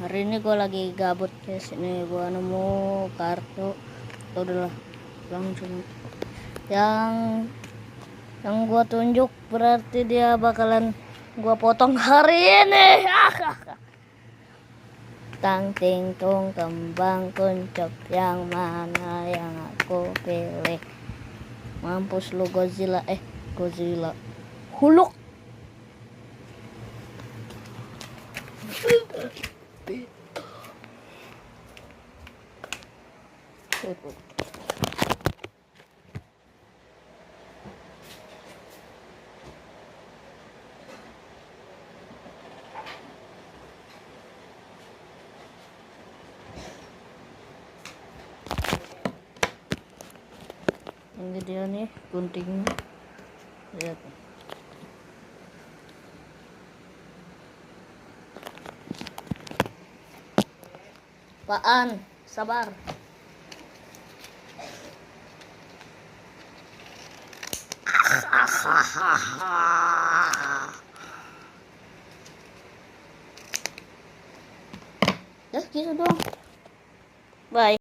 Hari ini gue lagi gabut guys. Ini gue nemu kartu. Itu adalah langsung yang gue tunjuk, berarti dia bakalan gue potong hari ini. Tang ting tung kembang kuncup, yang mana yang aku pilih? Mampus lu Godzilla. Godzilla Huluk. Ini dia nih guntingnya, lihat nih. Apaan? Sabar. Ya gitu dong. Bye.